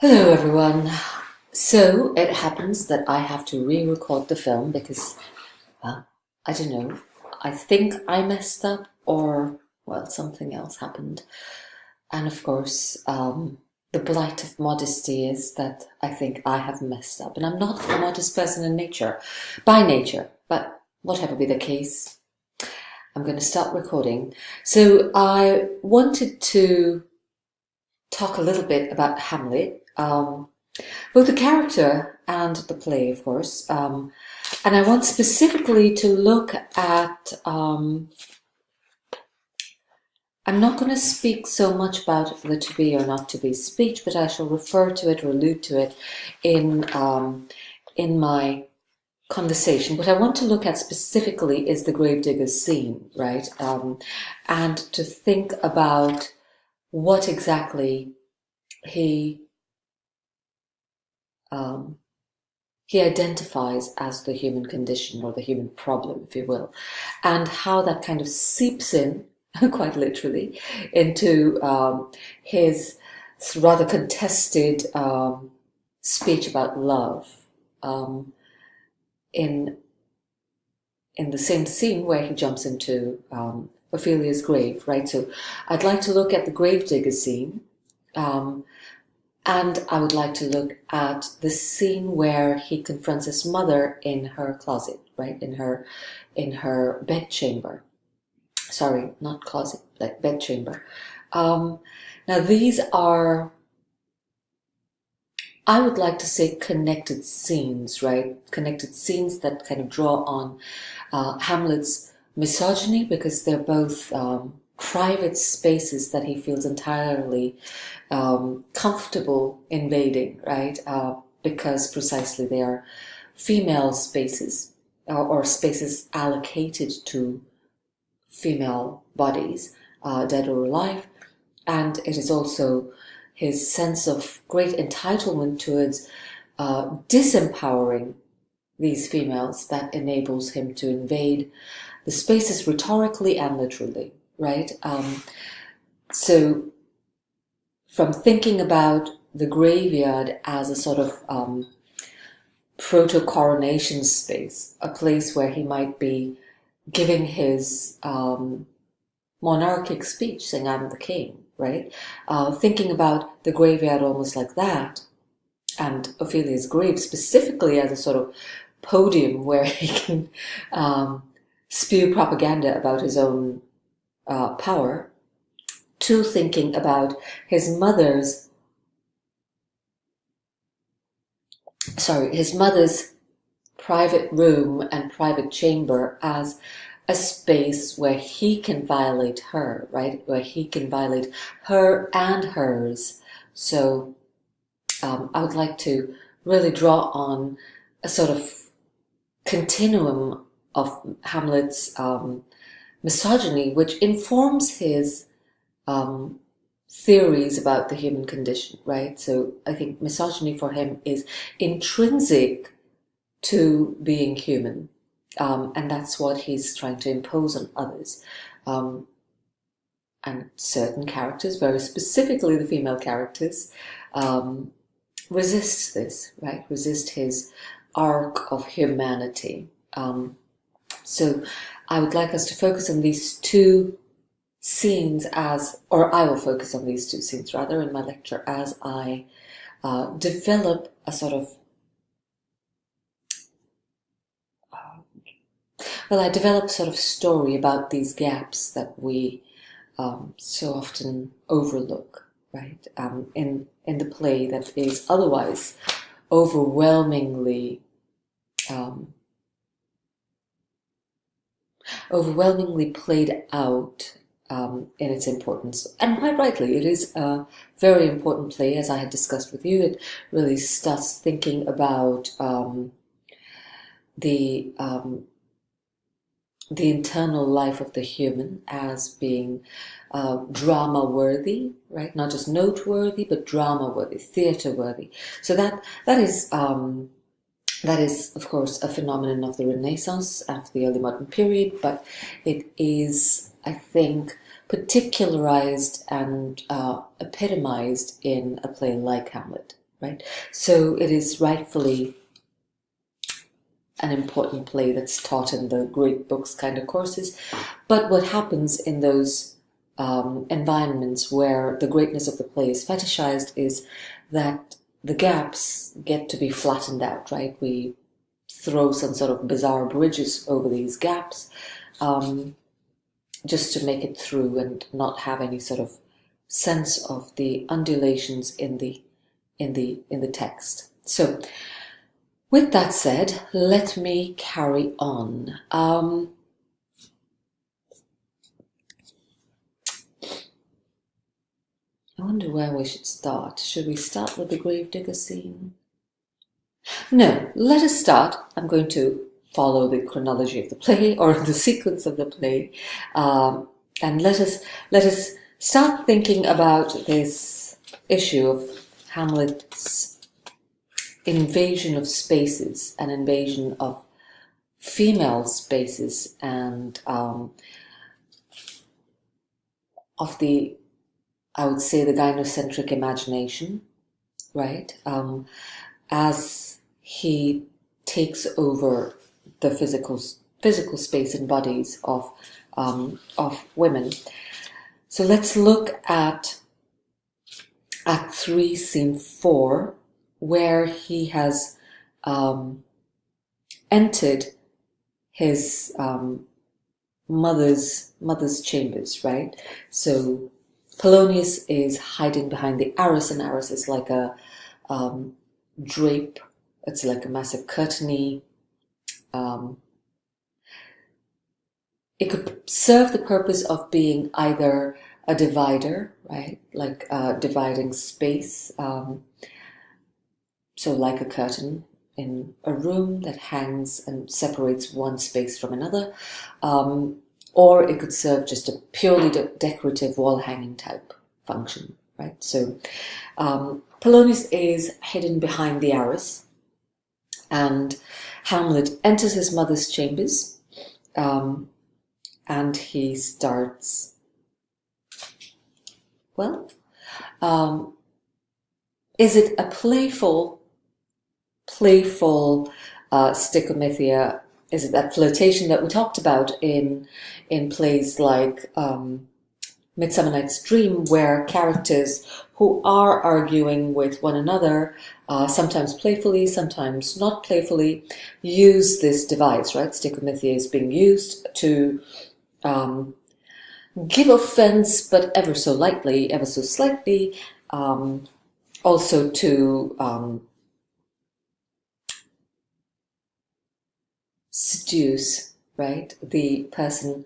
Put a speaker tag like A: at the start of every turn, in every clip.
A: Hello everyone. So it happens that I have to re-record the film because, well, I don't know. I think I messed up or, well, something else happened. And of course, the blight of modesty is that I think I have messed up. And I'm not a modest person by nature, but whatever be the case, I'm going to start recording. So I wanted to talk a little bit about Hamlet. Both the character and the play, of course. And I want specifically to look at, I'm not going to speak so much about the to be or not to be speech, but I shall refer to it or allude to it in my conversation. What I want to look at specifically is the gravedigger's scene, right? And to think about what exactly he identifies as the human condition or the human problem, if you will, and how that kind of seeps in, quite literally, into his rather contested speech about love in the same scene where he jumps into Ophelia's grave, right? So I'd like to look at the gravedigger scene. And I would like to look at the scene where he confronts his mother in her closet, right? In her bedchamber. Sorry, not closet, like bedchamber. Now these are, I would like to say, connected scenes, right? Connected scenes that kind of draw on Hamlet's misogyny, because they're both private spaces that he feels entirely comfortable invading, right? Because precisely they are female spaces or spaces allocated to female bodies, dead or alive. And it is also his sense of great entitlement towards disempowering these females that enables him to invade the spaces rhetorically and literally, right? So from thinking about the graveyard as a sort of proto-coronation space, a place where he might be giving his monarchic speech, saying, "I'm the king," right? Thinking about the graveyard almost like that, and Ophelia's grave specifically as a sort of podium where he can spew propaganda about his own power, to thinking about his mother's private room and private chamber as a space where he can violate her, right? Where he can violate her and hers. So I would like to really draw on a sort of continuum of Hamlet's misogyny, which informs his theories about the human condition, right? So I think misogyny for him is intrinsic to being human, and that's what he's trying to impose on others. And certain characters, very specifically the female characters, resist this, right? Resist his arc of humanity. So I would like us to focus on these two scenes or I will focus on these two scenes rather in my lecture as I develop a sort of, I develop sort of story about these gaps that we so often overlook, right? In the play that is otherwise overwhelmingly played out in its importance. And quite rightly, it is a very important play, as I had discussed with you. It really starts thinking about the internal life of the human as being drama-worthy, right? Not just noteworthy, but drama-worthy, theatre-worthy. So that is, of course, a phenomenon of the Renaissance after the early modern period, but it is, I think, particularized and epitomized in a play like Hamlet, right? So it is rightfully an important play that's taught in the great books kind of courses. But what happens in those environments where the greatness of the play is fetishized is that the gaps get to be flattened out, right? We throw some sort of bizarre bridges over these gaps just to make it through and not have any sort of sense of the undulations in the text. So with that said, let me carry on. I wonder where we should start. Should we start with the gravedigger scene? No, let us start. I'm going to follow the chronology of the play, or the sequence of the play, and let us start thinking about this issue of Hamlet's invasion of spaces, an invasion of female spaces, and of the, I would say, the gynocentric imagination, right? As he takes over the physical space and bodies of women. So let's look at Act 3, Scene 4, where he has entered his mother's chambers, right? So Polonius is hiding behind the arras, and arras is like a drape. It's like a massive curtainy. It could serve the purpose of being either a divider, right? Like dividing space. So like a curtain in a room that hangs and separates one space from another. Or it could serve just a purely decorative wall-hanging type function, right? So Polonius is hidden behind the arras, and Hamlet enters his mother's chambers, and he starts, well, is it a playful stickomythia? Is it that flirtation that we talked about in plays like Midsummer Night's Dream, where characters who are arguing with one another, sometimes playfully, sometimes not playfully, use this device, right? Stickomythia is being used to give offense, but ever so lightly, ever so slightly, also to seduce, right, the person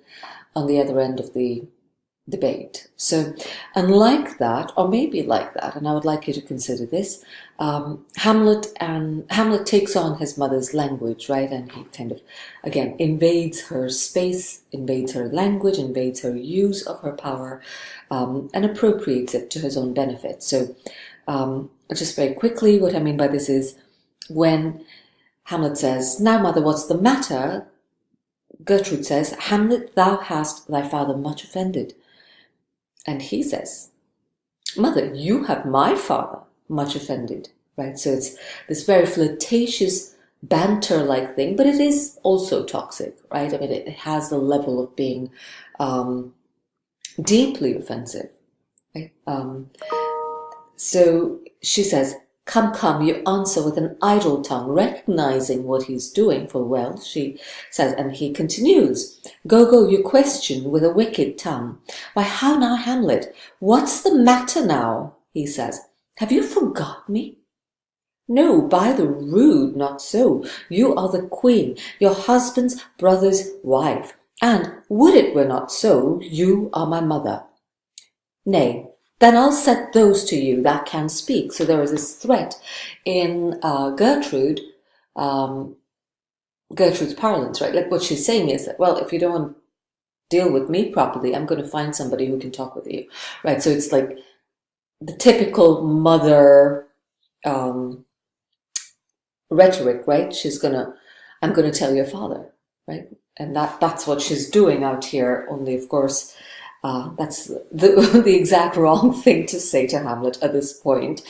A: on the other end of the debate. So, unlike that, or maybe like that, and I would like you to consider this, Hamlet takes on his mother's language, right, and he kind of, again, invades her space, invades her language, invades her use of her power, and appropriates it to his own benefit. So, just very quickly, what I mean by this is, when Hamlet says, "Now, mother, what's the matter?" Gertrude says, "Hamlet, thou hast thy father much offended." And he says, "Mother, you have my father much offended," right? So it's this very flirtatious, banter-like thing, but it is also toxic, right? I mean, it has the level of being deeply offensive, right? So she says, Come, you answer with an idle tongue, recognizing what he's doing full well," she says, and he continues, Go, you question with a wicked tongue. "Why, how now, Hamlet? What's the matter now?" he says. "Have you forgot me?" "No, by the rood, not so. You are the queen, your husband's brother's wife, and, would it were not so, you are my mother." "Nay, then I'll set those to you that can speak." So there is this threat in Gertrude's parlance, right? Like what she's saying is that, well, if you don't deal with me properly, I'm going to find somebody who can talk with you, right? So it's like the typical mother rhetoric, right? I'm going to tell your father, right? And that's what she's doing out here, only of course, that's the exact wrong thing to say to Hamlet at this point.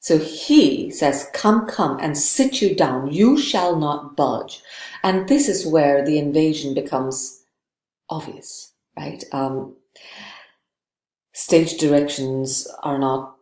A: So he says, come, come, and sit you down. You shall not budge. And this is where the invasion becomes obvious, right? Stage directions are not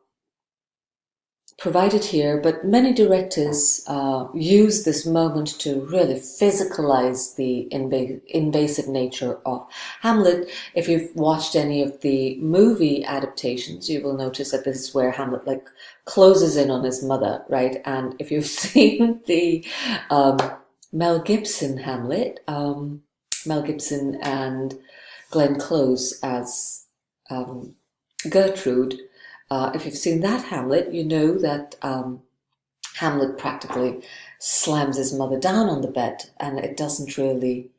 A: provided here, but many directors use this moment to really physicalize the invasive nature of Hamlet. If you've watched any of the movie adaptations, you will notice that this is where Hamlet like closes in on his mother, right? And if you've seen the Mel Gibson Hamlet, Mel Gibson and Glenn Close as Gertrude, if you've seen that Hamlet, you know that Hamlet practically slams his mother down on the bed, and it doesn't really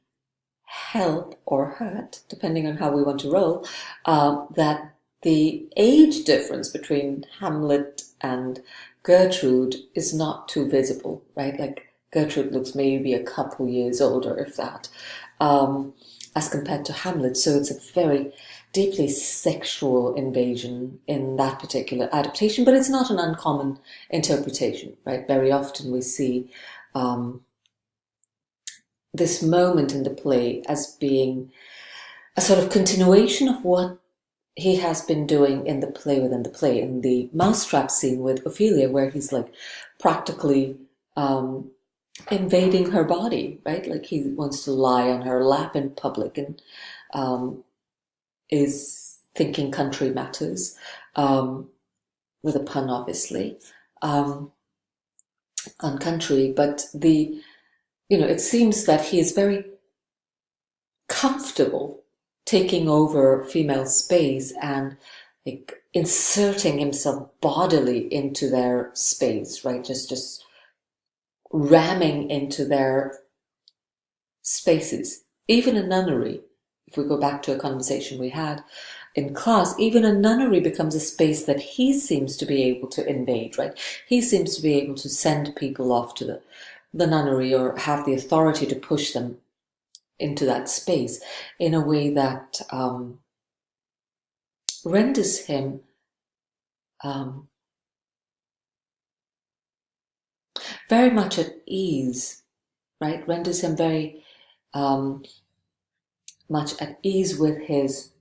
A: help or hurt, depending on how we want to roll, that the age difference between Hamlet and Gertrude is not too visible, right? Like Gertrude looks maybe a couple years older, if that, as compared to Hamlet. So it's a very deeply sexual invasion in that particular adaptation, but it's not an uncommon interpretation, right? Very often we see this moment in the play as being a sort of continuation of what he has been doing in the play within the play, in the mousetrap scene with Ophelia, where he's like practically invading her body, right? Like he wants to lie on her lap in public and is thinking country matters, with a pun obviously, on country, but it seems that he is very comfortable taking over female space and like inserting himself bodily into their space, right? Just ramming into their spaces. Even a nunnery, if we go back to a conversation we had in class, even a nunnery becomes a space that he seems to be able to invade, right? He seems to be able to send people off to the nunnery or have the authority to push them into that space in a way that renders him very much at ease, right? Renders him very much at ease with his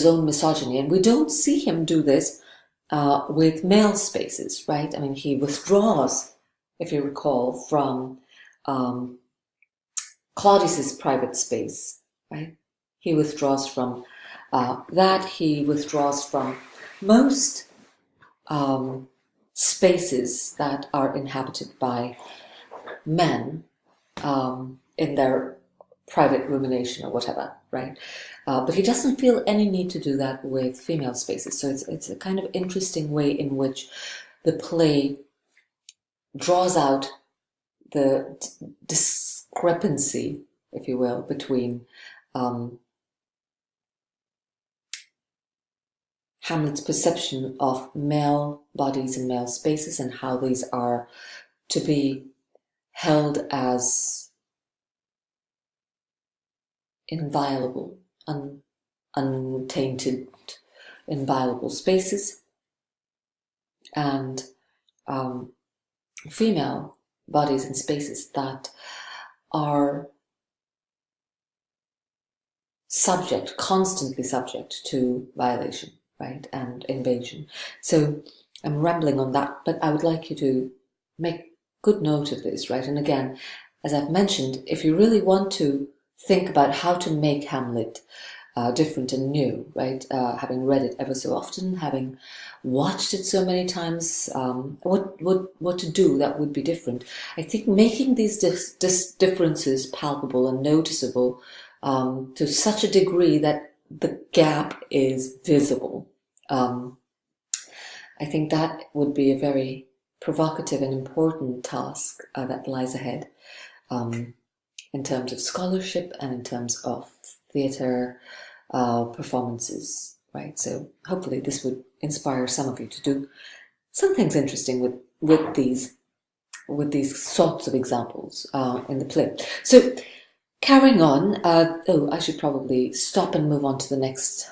A: own misogyny. And we don't see him do this with male spaces, right? I mean, he withdraws, if you recall, from Claudius's private space, right? He withdraws from that. He withdraws from most spaces that are inhabited by men in their private rumination or whatever, right? But he doesn't feel any need to do that with female spaces. So it's a kind of interesting way in which the play draws out the discrepancy, if you will, between Hamlet's perception of male bodies and male spaces and how these are to be held as inviolable, untainted, inviolable spaces, and female bodies and spaces that are constantly subject to violation, right, and invasion. So I'm rambling on that, but I would like you to make good note of this, right? And again, as I've mentioned, if you really want to think about how to make Hamlet different and new, right? Having read it ever so often, having watched it so many times, what to do that would be different. I think making these differences palpable and noticeable to such a degree that the gap is visible. I think that would be a very provocative and important task that lies ahead in terms of scholarship and in terms of theatre performances, right? So hopefully this would inspire some of you to do some things interesting with these sorts of examples in the play. So carrying on, I should probably stop and move on to the next